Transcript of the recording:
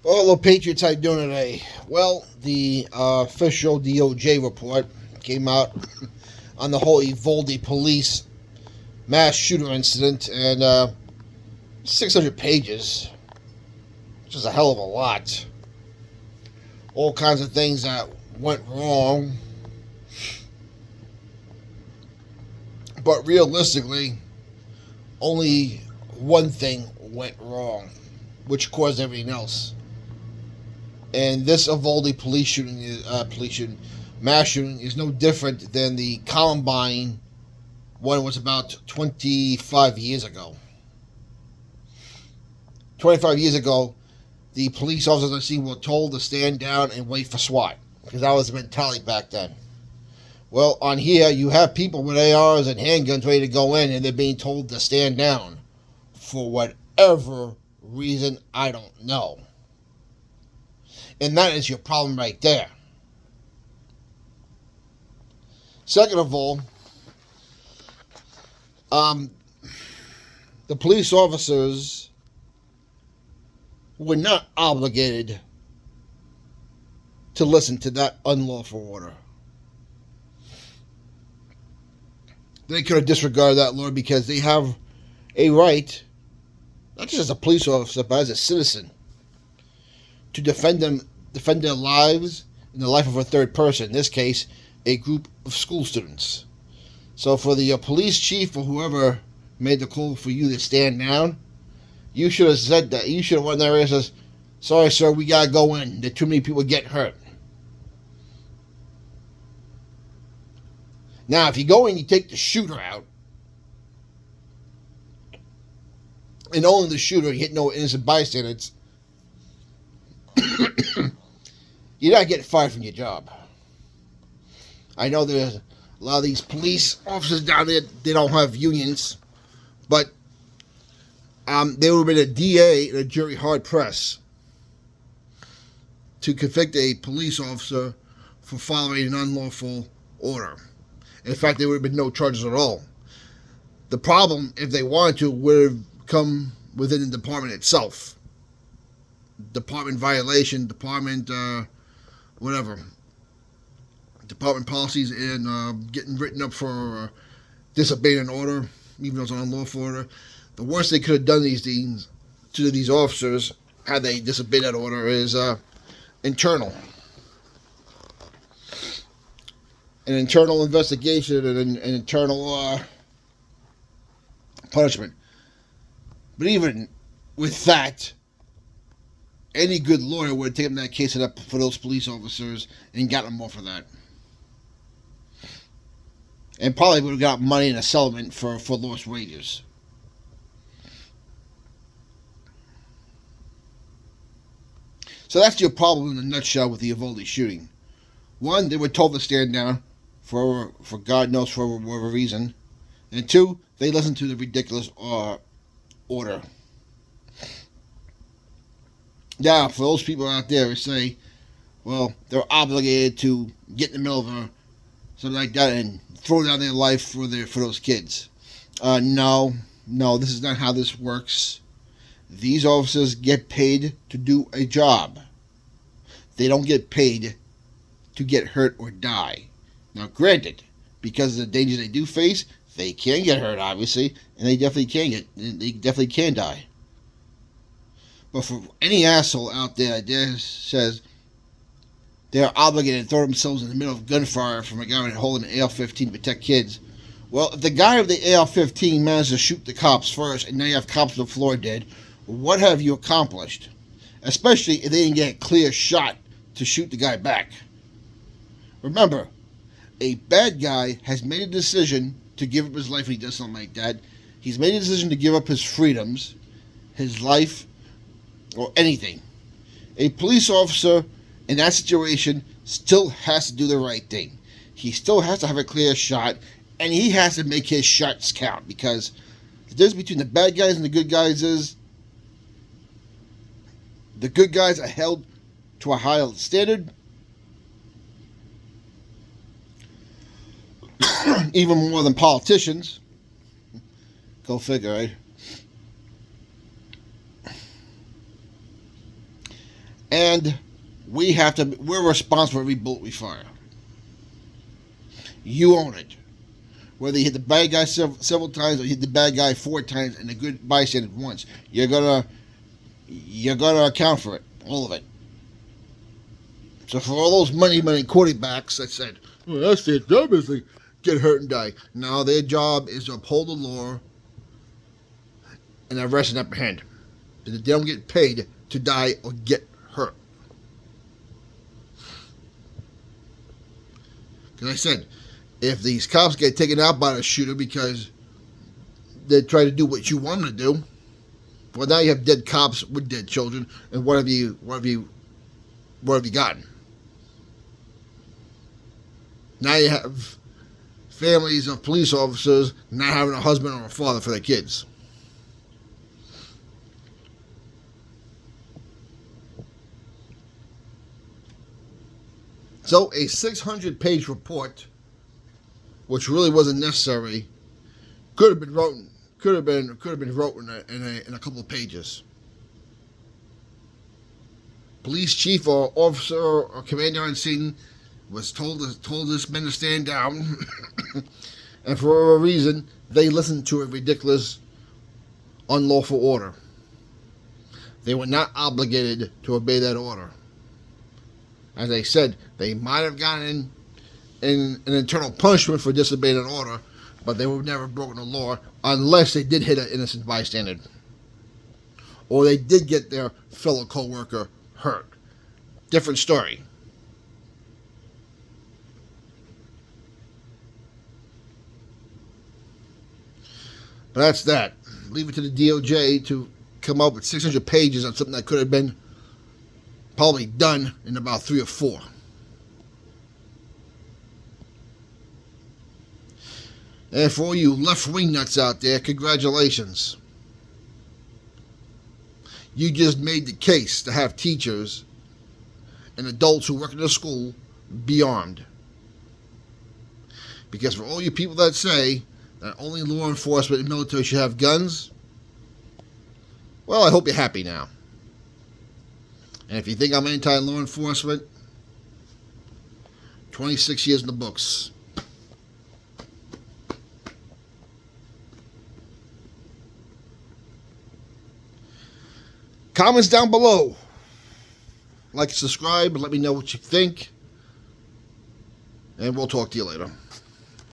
Well, hello, Patriots. How you doing today? Well, the official DOJ report came out on the whole Uvalde police mass shooter incident, and 600 pages, which is a hell of a lot. All kinds of things that went wrong, but realistically, only one thing went wrong, which caused everything else. And this Uvalde mass shooting, is no different than the Columbine one was about 25 years ago. 25 years ago, the police officers on the scene were told to stand down and wait for SWAT, because that was the mentality back then. Well, on here, you have people with ARs and handguns ready to go in, and they're being told to stand down for whatever reason, I don't know. And that is your problem right there. Second of all, the police officers were not obligated to listen to that unlawful order. They could have disregarded that law because they have a right, not just as a police officer, but as a citizen, to defend their lives and the life of a third person. In this case, a group of school students. So for the police chief or whoever made the call for you to stand down, you should have said that. You should have went there and says, "Sorry, sir, we gotta go in. There are too many people getting hurt." Now, if you go in, you take the shooter out, and only the shooter, you hit no innocent bystanders, you're not getting fired from your job. I know there's a lot of these police officers down there, they don't have unions, but there would have been a DA and a jury hard press to convict a police officer for following an unlawful order. In fact, there would have been no charges at all. The problem, if they wanted to, would have come within the department itself. Department violation, department whatever. Department policies and getting written up for disobeying an order, even though it's an unlawful order. The worst they could have done to these officers, had they disobeyed that order, is internal. An internal investigation and an internal punishment. But even with that, any good lawyer would have taken that case up for those police officers and got them more for that. And probably would have got money in a settlement for lost wages. So that's your problem in a nutshell with the Uvalde shooting. One, they were told to stand down for God knows for whatever reason. And two, they listened to the ridiculous order. Now, for those people out there who say, well, they're obligated to get in the middle of something like that and throw down their life for those kids. No, this is not how this works. These officers get paid to do a job. They don't get paid to get hurt or die. Now, granted, because of the dangers they do face, they can get hurt, obviously, and they definitely can die. But for any asshole out there that says they're obligated to throw themselves in the middle of gunfire from a guy holding an AR-15 to protect kids, well, if the guy with the AR-15 managed to shoot the cops first, and now you have cops on the floor dead, what have you accomplished? Especially if they didn't get a clear shot to shoot the guy back. Remember, a bad guy has made a decision to give up his life when he does something like that. He's made a decision to give up his freedoms, his life, or anything. A police officer in that situation still has to do the right thing. He still has to have a clear shot, and he has to make his shots count, because the difference between the bad guys and the good guys is the good guys are held to a higher standard, even more than politicians. Go figure, right? And we're responsible for every bullet we fire. You own it. Whether you hit the bad guy several times or you hit the bad guy 4 times and the good bystander once, you're gonna account for it, all of it. So for all those money quarterbacks that said, well, that's their job is to get hurt and die. No, their job is to uphold the law and arrest and apprehend. They don't get paid to die or get hurt. Because I said, if these cops get taken out by the shooter because they try to do what you want them to do, well, now you have dead cops with dead children, and what have you gotten? Now you have families of police officers not having a husband or a father for their kids. So a 600-page report, which really wasn't necessary, could have been wrote in a couple of pages. Police chief or officer or commander on scene was told this men to stand down, and for a reason they listened to a ridiculous, unlawful order. They were not obligated to obey that order. As I said, they might have gotten an internal punishment for disobeying an order, but they would never have broken the law unless they did hit an innocent bystander. Or they did get their fellow co-worker hurt. Different story. But that's that. Leave it to the DOJ to come up with 600 pages on something that could have been probably done in about 3 or 4. And for all you left-wing nuts out there, congratulations. You just made the case to have teachers and adults who work in the school be armed. Because for all you people that say that only law enforcement and military should have guns, well, I hope you're happy now. And if you think I'm anti-law enforcement, 26 years in the books. Comments down below. Like and subscribe and let me know what you think. And we'll talk to you later.